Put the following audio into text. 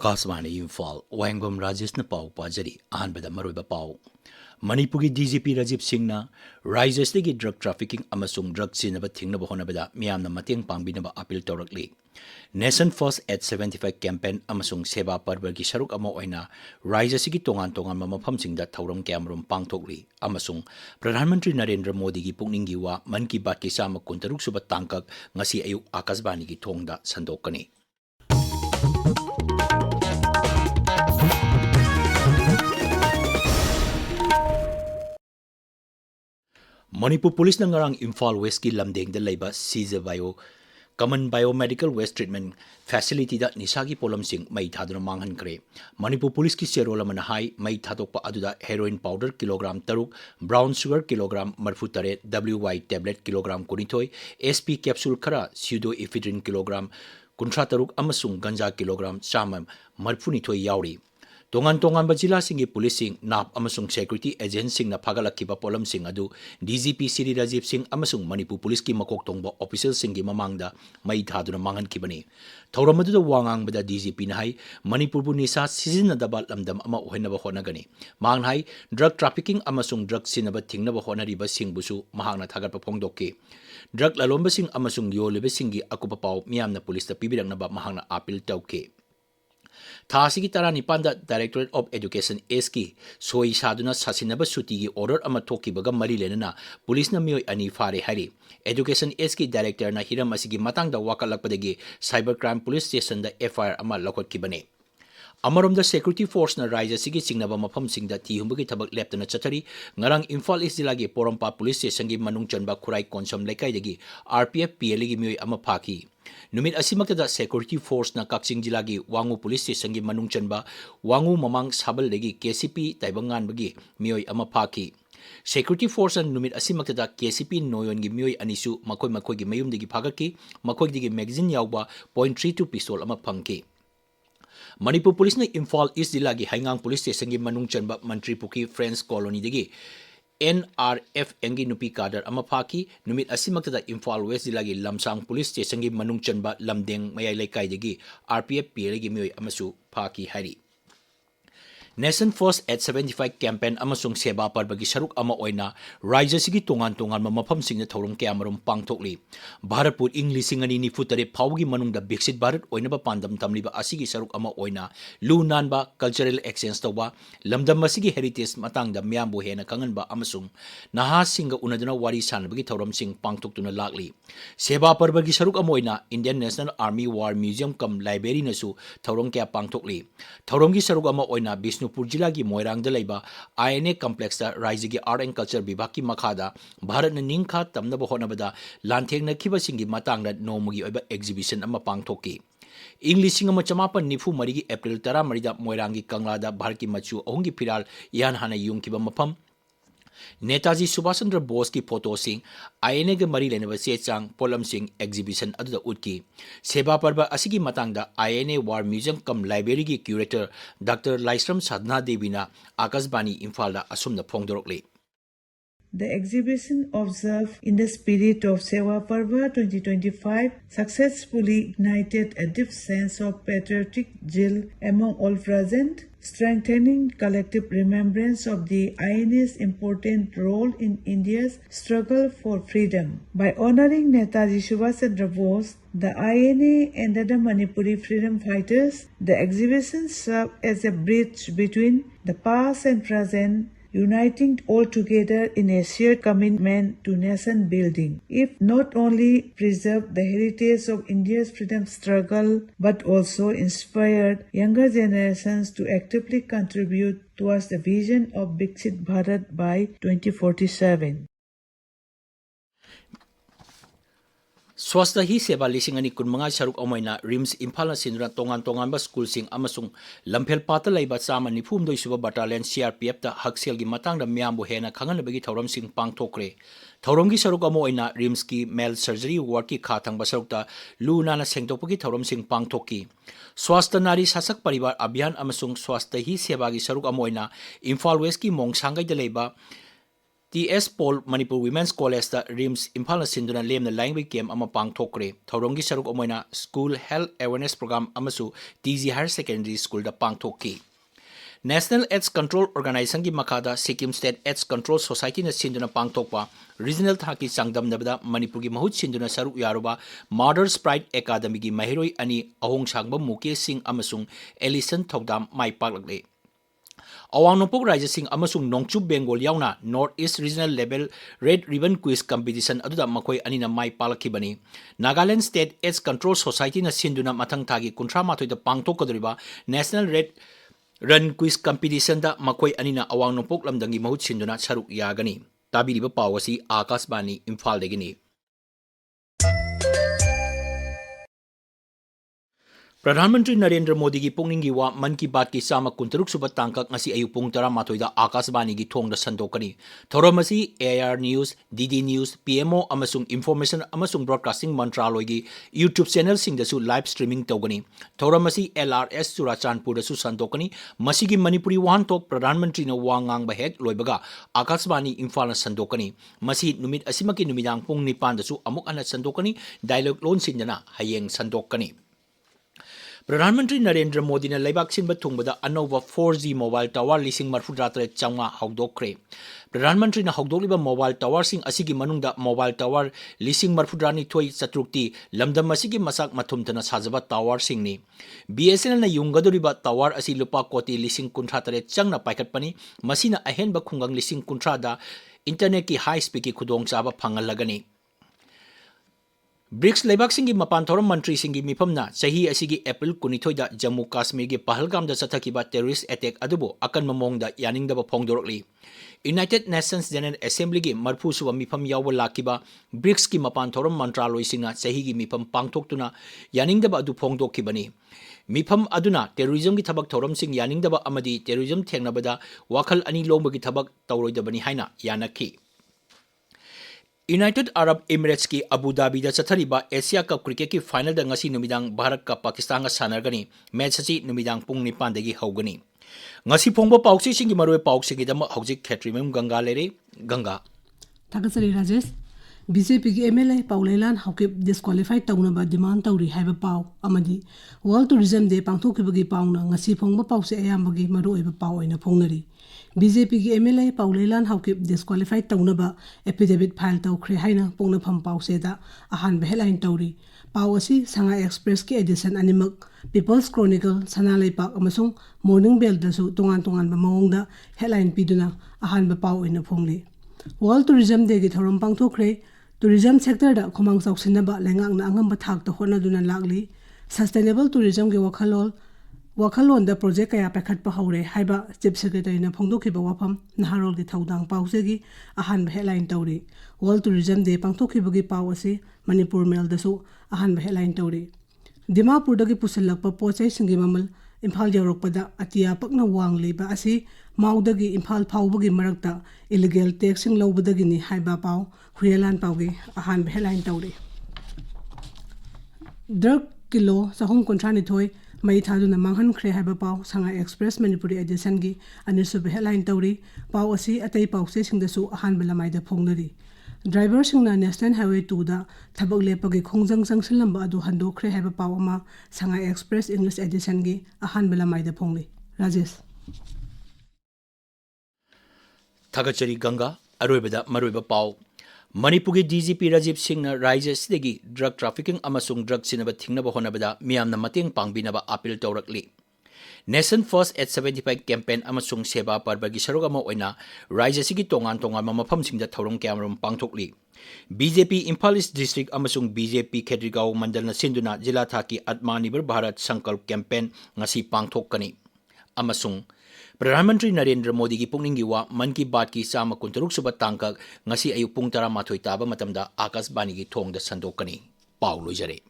Akashvani Imphal Wahengbam Rajesh na pau pajari ahanbada maroiba pau Manipuri DGP Rajiv Singh na Rajesh drug trafficking amasung drug sinaba thingnaba honabada miyamna mateng pangbinaba appeal tawrakli Nation First at 75 campaign amasung seba parbargi saruk ama oina Rajesh gi tongan mafamsingda thauram kyamrum pangthokli amasung Pradhan Mantri Narendra Modi gi pukninggi wa Man Ki Baat ki sama kuntaruk suba tangkak ngasi ayuk Akashvani gi thongda sandokani Manipur Police na ngarang Imphal West ki lamdeng da laiba Caesar Common Biomedical Waste Treatment Facility da nisagi polam sing mai thaduna manghan kre Manipur Police ki serol amana hai mai thadokpa aduda heroin powder kilogram taruk brown sugar kilogram marfu tare WY tablet kilogram kunithoi SP capsule khara pseudoephedrine kilogram kunthra taruk amasung ganja kilogram chama marfu nithoi yauri Tongan bajila singi police sing nap amasung security agent sing na phagalakkiba polam sing adu DGP Sri Rajiv Singh amasung Manipur Police ki makok tongba official singi mamangda mai thaduna mangan kibani thauram adu wangang bada DGP na hai Manipur bu nisa sizina dabal lamdam ama ohenaba honagani mang hai drug trafficking amasung drug sinaba thingnaba honariba singbusu mahangna thagarpa phongdokki drug lalomba sing amasung yolebe singi akupa paw miyamna police ta pibirangna mahangna appeal tawke Thasigi Tarani Panda Directorate of Education SK Soi Saduna Sasinaba Suti order Amatoki Baga Mari Lenana Police na Mio Ani Fare Hari Education SK Director na Hiram Asigi Matang da Wakalakpadagi Cybercrime Police Station da FIR Ama Lokot Kibane Amarom the security force na Raja Sigi Singnaba Mafam Sing da Tihumbagi Tabak Leptana Chatari Ngarang Imphal East Dilagi Porompa Police Station gi Manung Chanba Kurai Konsam Lekai dagi RPF PLG Mio Ama Phaki Numit asimakta security force na Kaksing Jilagi Wangu Police Station gi Manung Chanba Wangu Mamang Sabal dagi KCP Taibangan bagi Mio Ama Phaki Security force and numit asimakta KCP Noyon gi Mio Anisu Makoi gi Mayum dagi Phagaki Makoi dagi magazine yawba .32 pistol ama phangki Manipur Police na Imphal East Dilagi Haingang Police Station gi Manung Chanba Mantri Puki Friends Colony dagi NRF engi nupi kadar ama phaki numit asimakta Imphal West Dilagi Lamsang Police Station gi Manung Chanba Lamdeng Mayai Laikai dagi RPF PL gi Miyoi amasu phaki hari Nation First at 75 campaign amasung seba parbagi saruk ama oina Raja sigi tongan mamafam singna thorum kyamarum pangthokli Bharatpur English singani ni futare phawgi manungda Bixit Bharat oina ba pandam tamliba asigi saruk ama oina lu nanba cultural exchange tawba lamdam asigi heritage matangda myambu hena kanganba amasung naha singa unaduna wari sanbagi thorum sing pangthoktuna lakli seba parbagi saruk ama oina Indian National Army War Museum kam library nasu thorum kya pangthokli thoromgi saruk ama oina Bishnupur Jila ki Moirang da laiba INA complex da Raiji ki Art and Culture Vibhag ki makhada Bharat na ningkha tamnaba honabada lanthengna khiba singi matangda nomugi oiba exhibition ama pangthoki English singa machamapan nifu marigi April 10 da Moirang ki Kangla da Bharat ki machu ahungi phiral yan hana yung kiba mafam Netaji Subhash Chandra Bose ki photo sing INA ge mari lenaba se chang polam sing exhibition aduda utki seba parba asigi matangda INA War Museum kam library ki curator Dr. Laisram Sadhna Devina Akashvani Imphal da asumna phongdorokle The exhibition observed in the spirit of Sewa Parva 2025 successfully ignited a deep sense of patriotic zeal among all present, strengthening collective remembrance of the INA's important role in India's struggle for freedom. By honoring Netaji Subhash Chandra Bose, the INA and the Manipuri freedom fighters, the exhibition served as a bridge between the past and present, uniting all together in a shared commitment to nation building. It not only preserved the heritage of India's freedom struggle, but also inspired younger generations to actively contribute towards the vision of Bixit Bharat by 2047. Swasta hi seba lising ani kun mga saruk omayna rims Imphal na sinura tongan ba school sing amasung lampel pata laiba sama ni phumdoi suba battalion CRPF ta haksel gi matang da myambu hena khangan bagi thoram sing pangthokre thorom gi saruk omoina rims ki male surgery ward ki khathang ba saruk ta luna na sengtokpagi thorom sing pangthokki swasta nari sasak paribar abhiyan amasung swasta hi seba gi saruk omoina Imphal West ki mongsangai da laiba TS Paul Manipur Women's College da RIMS Imphal sinduna lemna language game ama pangthokre thorongi saruk omoina School Health Awareness Program amasu TG Higher Secondary School da pangthokki National AIDS Control Organization ki makada Sikkim State AIDS Control Society na sinduna pangthokpa Regional Thaki Sangdamnabada Manipur gi mahut sinduna saruk yaruba Mother's Pride Academy gi mahiroi ani ahong sangba Mukesh Singh amasung Ellison Thodam mai paklakle Awang Nopok Raja Singh amasung Nongchup Bengal yauna North East Regional Level Red Ribbon Quiz Competition aduda makoi anina mai palakibani Nagaland State AIDS Control Society na sinduna mathang thagi kunthra mathoi da pangthokadriba National Red Run Quiz Competition da makoi anina awang nopok lamdangi mahut sinduna saruk yagani tabiriba pawasi Akashbani Imphal degini Pradhanmantri Narendra Modi ki pungningi wa Man ki Baat ki sama kuntaruk suba tangkak ngasi ayu pung tara matoida Akashbani gi thong da sandokani thoromasi AR News DD News PMO amasung Information amasung Broadcasting Mantraloy gi YouTube channel sing da su live streaming tawgani thoromasi LRS Surachandpur da su sandokani masigi Manipuri wan tok Pradhanmantri na wangang ba hek loibaga Akashbani Imphal na sandokani masi numit asimaki numidang pung nipan da su amuk ana sandokani dialogue lon sindana hayeng sandokani Pradhanmantri Narendra Modi na laibak sinba thungbada anova 4G mobile tower lising marfudratre changma hawdokre Pradhanmantri na hawdokliba mobile tower sing asigi manungda mobile tower lising marfudrani thoi chatrukti lamdam asigi masak mathumtana sajaba tower singni BSNL na yunggadoriba tower asi lupa koti lising kunthratare changna paikatpani masina ahenba khungang lising kunthra da internet ki high speed ki khudong chaba phangalagani BRICS Laibak Singi Mapan Thoram Mantri Singi Mipamna Sahi Asigi April Kunithoida Jammu Kashmir gi Pahalgam da Sathakiba terrorist attack adubo akan mamong da yaning da phongdorokli United Nations General Assembly gi marphu suwa mipam yawa lakiba BRICS ki Mapan Thoram Mantraloy singa sahi gi mipam pangthoktuna yaning da adu phongdokkibani Mipam aduna terrorism ki thabak thoram sing yaning da amadi terrorism thengnabada wakhal ani lomba gi thabak tawroidabani haina yanakhi United Arab Emirates ki Abu Dhabi da chathariba Asia Cup cricket ki final da ngasi numidang Bharat ka Pakistan ga sanargani match asi numidang pung 9 dagi hawgani ngasi phongba pauksi singi maroi pauksi gi dama hawjik khetrimem Ganga lere Ganga Thakasari Rajesh BJP ki MLA Paulelan hawke disqualify tawna ba demand tawri haiba paw amadi World Tourism Day pangthokibagi pawna ngasi phongba pawse ayambagi maroi ba paw oina phongnari BJP ki MLA Paulelan hawke disqualify tawna ba affidavit file tawkhre haina pongna pham pawse da ahan be headline tawri paw asi Sanga Express ki edition animak People's Chronicle Sanalai Park amasung Morning Bell da su tongan ba mawong da headline piduna ahan ba paw oina phongli World Tourism Day ki thorom pangthokre tourism sector da khomang chawsinna ba lengang na angam ba thak ta hona duna lagli sustainable tourism ge wakhalon da project kaya pakhat pa haure haiba chief secretary na phongdokhiba wafam naharol gi thodang pause gi ahan headline tawri World Tourism Day pangthokhiba gi paw asi Manipur Mail da su ahan headline tawri Dimapur da gi pusalakpa pochai singi mamal Imphal yorokpada atia pakna wang leba asi maudagi Imphal phawbagi marakta illegal taxing lobadagi ni haiba paw huyalan pawgi ahan headline tawri drug kilo sahum kontrani thoi mai thaduna manghan khre haiba paw Sanga Express Manipuri edition gi anisu headline tawri paw asi atai paw se singda su ahan belamai da phongnari driver singna National Highway 2 da thabak lepagi khongjang junction lamba adu hando khre haiba paw ama Sanga Express English edition gi ahan belamai da phongli Rajesh Thagachari Ganga aroibada maroiba paw Manipuri DGP Rajiv Singh na Raja Sidegi drug trafficking amasung drug sinaba thingnaba honabada miyamna mateng pangbinaba appeal tawrakli Nation First at 75 campaign amasung seba parbagi sarugama oina Raja Sigi tongan mamafam singda thorong kyamrum pangthokli BJP Imphal East District amasung BJP Khedrigao Mandal na sinduna jila thaki Atmanirbhar Bharat Sankalp campaign ngasi pangthokani amasung Pradhanmantri Narendra Modi ki pungningi wa Man ki Baat ki sama kuntaruk suba tangkak ngasi ayuk pung 10 taba matamda Akashbani ki thong da sandokani paw loijare